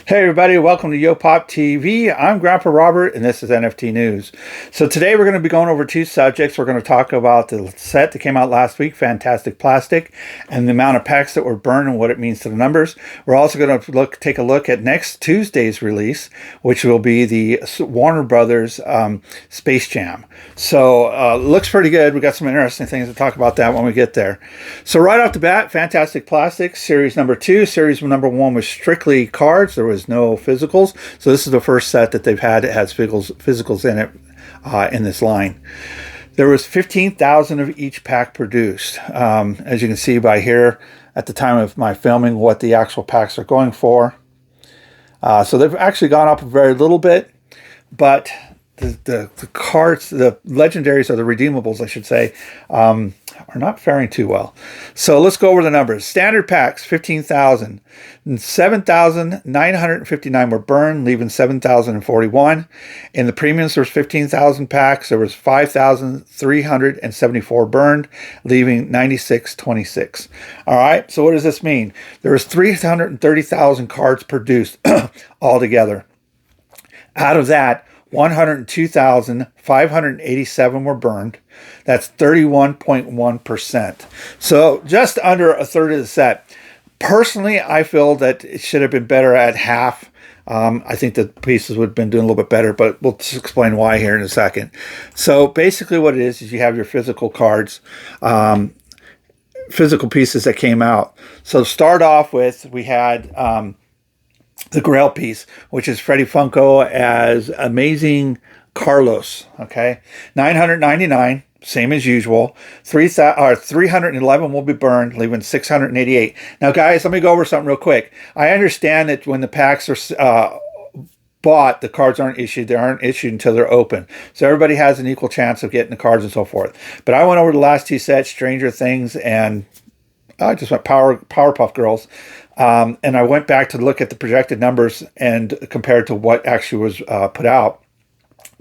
Hey everybody, welcome to Yopop TV. I'm Grandpa Robert and this is NFT News. So today we're going to be going over two subjects. We're going to talk about the set that came out last week, Fantastik Plastik, and the amount of packs that were burned and what it means to the numbers. We're also going to take a look at next Tuesday's release, which will be the Warner Brothers Space Jam. So looks pretty good. We got some interesting things to talk about that when we get there. So right off the bat, Fantastik Plastik, series number 2. Series number 1 was strictly cards. There was no physicals. So this is the first set that they've had that has physicals in it in this line. There was 15,000 of each pack produced. As you can see by here, at the time of my filming, what the actual packs are going for. So they've actually gone up a very little bit, but the cards, the legendaries or the redeemables, I should say, are not faring too well. So let's go over the numbers. Standard packs, 15,000. 7,959 were burned, leaving 7,041. In the premiums, there was 15,000 packs. There was 5,374 burned, leaving 9,626. All right, so what does this mean? There was 330,000 cards produced altogether. Out of that, 102,587 were burned. That's 31.1%. So just under a third of the set. Personally, I feel that it should have been better at half. I think the pieces would have been doing a little bit better, but we'll just explain why here in a second. So basically what it is you have your physical cards, physical pieces that came out. So to start off with, we had the Grail piece, which is Freddie Funko as Amazing Carlos, okay? 999, same as usual. 311 will be burned, leaving 688. Now, guys, let me go over something real quick. I understand that when the packs are bought, the cards aren't issued. They aren't issued until they're open. So everybody has an equal chance of getting the cards and so forth. But I went over the last two sets, Stranger Things and I just went Powerpuff Girls. And I went back to look at the projected numbers and compared to what actually was put out.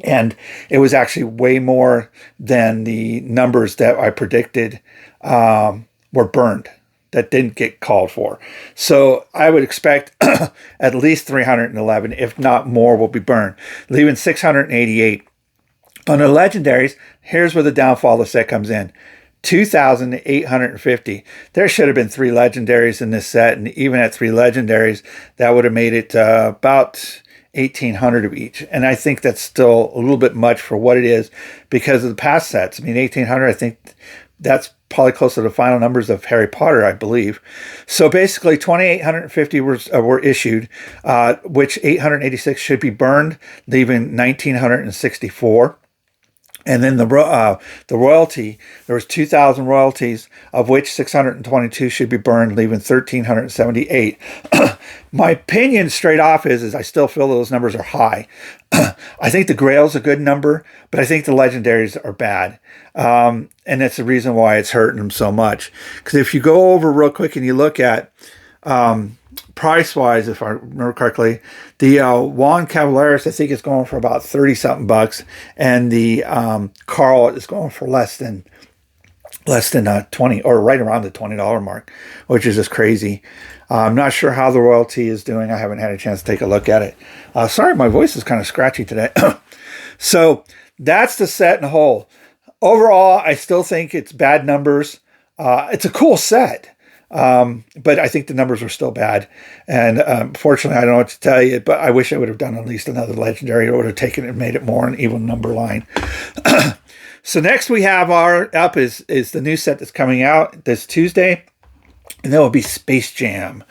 And it was actually way more than the numbers that I predicted were burned, that didn't get called for. So I would expect at least 311, if not more, will be burned, leaving 688. On the legendaries, here's where the downfall of the set comes in. 2,850. There should have been 3 legendaries in this set, and even at 3 legendaries, that would have made it about 1,800 of each. And I think that's still a little bit much for what it is because of the past sets. I mean, 1,800, I think that's probably close to the final numbers of Harry Potter, I believe. So basically, 2,850 were issued, which 886 should be burned, leaving 1,964. And then the royalty, there was 2,000 royalties, of which 622 should be burned, leaving 1,378. My opinion straight off is I still feel those numbers are high. I think the Grail's a good number, but I think the legendaries are bad. And that's the reason why it's hurting them so much. Because if you go over real quick and you look at price-wise, if I remember correctly, the Juan Caballeros, I think, is going for about 30-something bucks, and the Carl is going for less than 20, or right around the $20 mark, which is just crazy. I'm not sure how the royalty is doing. I haven't had a chance to take a look at it. Sorry, my voice is kind of scratchy today. So that's the set in a whole. Overall, I still think it's bad numbers. It's a cool set. But I think the numbers are still bad. And unfortunately, I don't know what to tell you, but I wish I would have done at least another legendary. I would have taken it and made it more an even number line. So next we have our up is the new set that's coming out this Tuesday. And that will be Space Jam.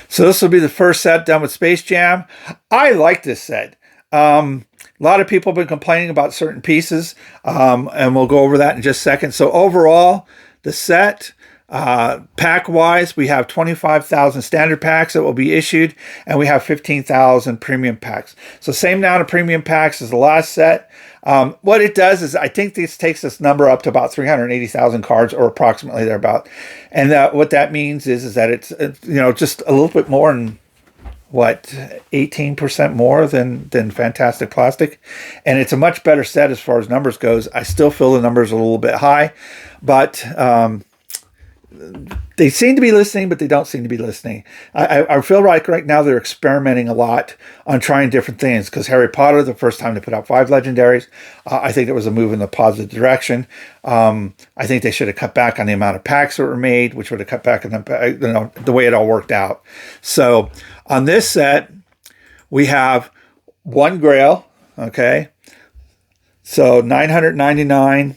So this will be the first set done with Space Jam. I like this set. A lot of people have been complaining about certain pieces, and we'll go over that in just a second. So overall, the set, pack wise, we have 25,000 standard packs that will be issued, and we have 15,000 premium packs. So same amount of premium packs as the last set. What it does is I think this takes this number up to about 380,000 cards, or approximately thereabout. And what that means is that it's just a little bit more than 18% more than Fantastik Plastik, and it's a much better set as far as numbers goes. I still feel the numbers are a little bit high, but they seem to be listening, but they don't seem to be listening. I feel like right now they're experimenting a lot on trying different things, because Harry Potter, the first time they put out 5 legendaries, I think it was a move in the positive direction. I think they should have cut back on the amount of packs that were made, which would have cut back on the way it all worked out. So on this set, we have 1 Grail, okay? So $999.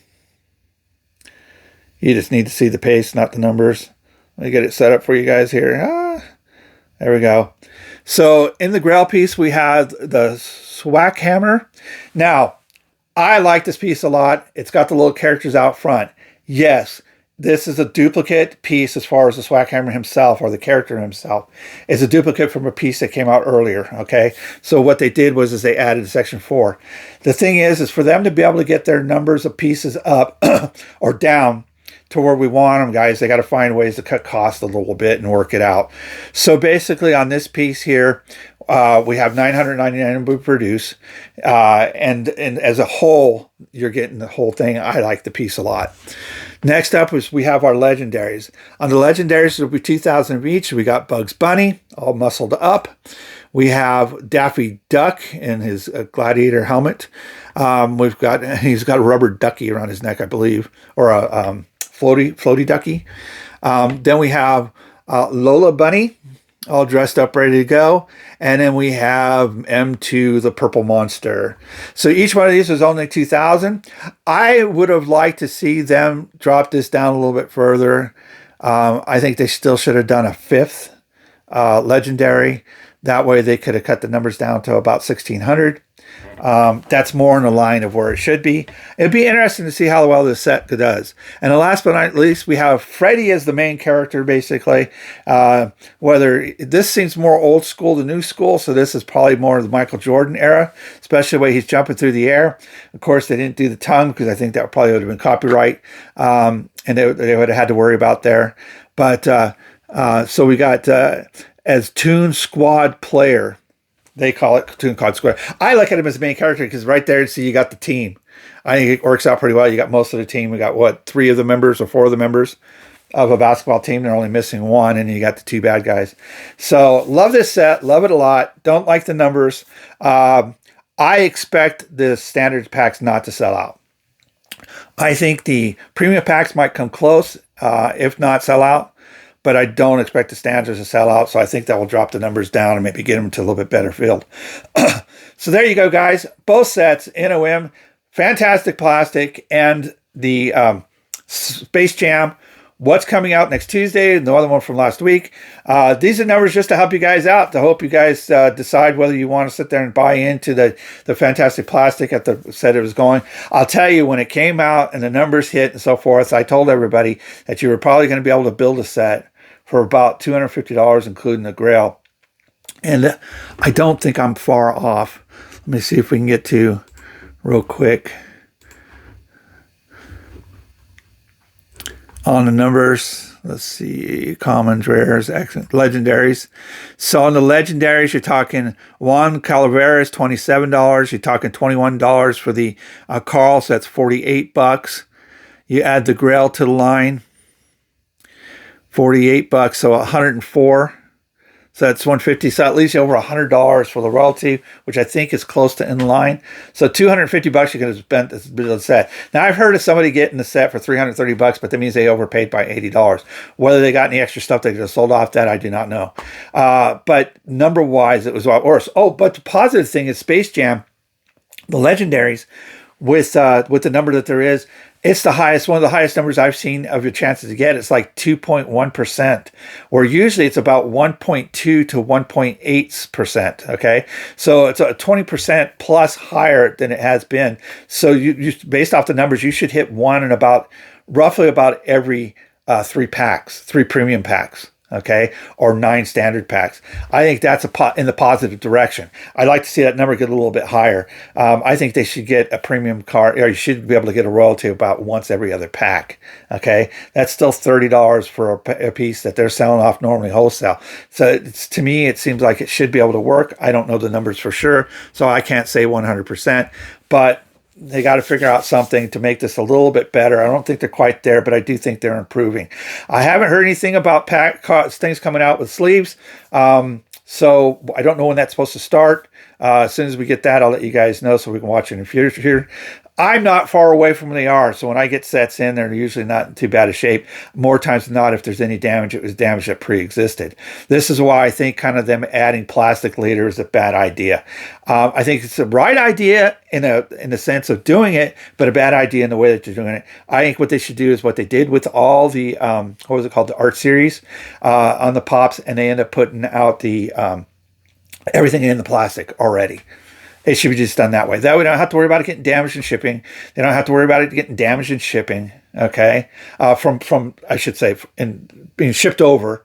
You just need to see the paste, not the numbers. Let me get it set up for you guys here. There we go. So in the Grail piece, we have the Swack Hammer. Now, I like this piece a lot. It's got the little characters out front. Yes, this is a duplicate piece as far as the Swack Hammer himself, or the character himself. It's a duplicate from a piece that came out earlier, okay? So what they did was they added section 4. The thing is for them to be able to get their numbers of pieces up or down to where we want them, guys, they got to find ways to cut costs a little bit and work it out. So basically on this piece here, we have 999 we produce, and as a whole, you're getting the whole thing. I like the piece a lot. Next up is we have our legendaries. On the legendaries, it'll be 2,000 of each. We got Bugs Bunny, all muscled up. We have Daffy Duck in his gladiator helmet. He's got a rubber ducky around his neck, I believe, or a floaty ducky. Then we have Lola Bunny, all dressed up, ready to go. And then we have M2, the purple monster. So each one of these was only 2,000. I would have liked to see them drop this down a little bit further. I think they still should have done a 5th legendary. That way they could have cut the numbers down to about 1,600. That's more in the line of where it should be. It'd be interesting to see how well this set does. And last but not least, we have Freddy as the main character, basically. Whether this seems more old school than new school, so this is probably more of the Michael Jordan era, especially the way he's jumping through the air. Of course, they didn't do the tongue because I think that probably would have been copyright, and they would have had to worry about there. But so we got as Toon Squad player. They call it Toon Squad Square. I look at him as the main character because right there, see, you got the team. I think it works out pretty well. You got most of the team. We got, what, 3 of the members or 4 of the members of a basketball team. They're only missing 1, and you got the 2 bad guys. So love this set. Love it a lot. Don't like the numbers. I expect the standard packs not to sell out. I think the premium packs might come close, if not sell out. But I don't expect the standards to sell out, so I think that will drop the numbers down and maybe get them to a little bit better field. So there you go, guys. Both sets, NOM, Fantastik Plastik, and the Space Jam. What's coming out next Tuesday, and the other one from last week. These are numbers just to help you guys out, to hope you guys decide whether you want to sit there and buy into the Fantastik Plastik at the set it was going. I'll tell you, when it came out and the numbers hit and so forth, I told everybody that you were probably going to be able to build a set for about $250, including the Grail. And I don't think I'm far off. Let me see if we can get to real quick on the numbers. Let's see, commons, rares, legendaries. So on the legendaries, you're talking Juan Calaveras, $27. You're talking $21 for the Carl, so that's $48. You add the Grail to the line, $48, so $104. So that's $150. So at least over $100 for the royalty, which I think is close to in line. So $250 you could have spent this build set. Now I've heard of somebody getting the set for $330, but that means they overpaid by $80. Whether they got any extra stuff they could have sold off that, I do not know. But number wise, it was a lot worse. Oh, but the positive thing is Space Jam, the legendaries, with the number that there is, it's the highest, one of the highest numbers I've seen of your chances to get. It's like 2.1%, where usually it's about 1.2 to 1.8%. Okay, so it's a 20% plus higher than it has been. So you based off the numbers, you should hit one in roughly about every 3 premium packs. Okay, or 9 standard packs. I think that's in the positive direction. I'd like to see that number get a little bit higher. I think they should get a premium card, or you should be able to get a royalty about once every other pack. Okay, that's still $30 for a piece that they're selling off normally wholesale. So to me, it seems like it should be able to work. I don't know the numbers for sure, so I can't say 100%. But they got to figure out something to make this a little bit better. I don't think they're quite there, but I do think they're improving. I haven't heard anything about things coming out with sleeves. So I don't know when that's supposed to start. As soon as we get that, I'll let you guys know so we can watch it in the future. I'm not far away from where they are, so when I get sets in, they're usually not in too bad a shape. More times than not, if there's any damage, it was damage that pre-existed. This is why I think kind of them adding plastic later is a bad idea. I think it's the right idea in the sense of doing it, but a bad idea in the way that they're doing it. I think what they should do is what they did with all the, what was it called, the art series on the Pops, and they end up putting out the everything in the plastic already. It should be just done that way. That way we don't have to worry about it getting damaged in shipping. They don't have to worry about it getting damaged in shipping. Okay, from I should say, in being shipped over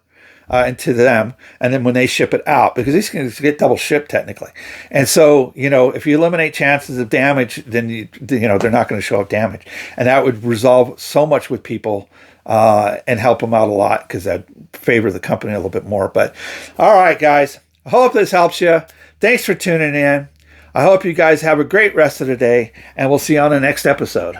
into them, and then when they ship it out, because these can get double shipped technically. And so, you know, if you eliminate chances of damage, then they're not going to show up damage, and that would resolve so much with people and help them out a lot, because that favor the company a little bit more. But all right, guys, I hope this helps you. Thanks for tuning in. I hope you guys have a great rest of the day, and we'll see you on the next episode.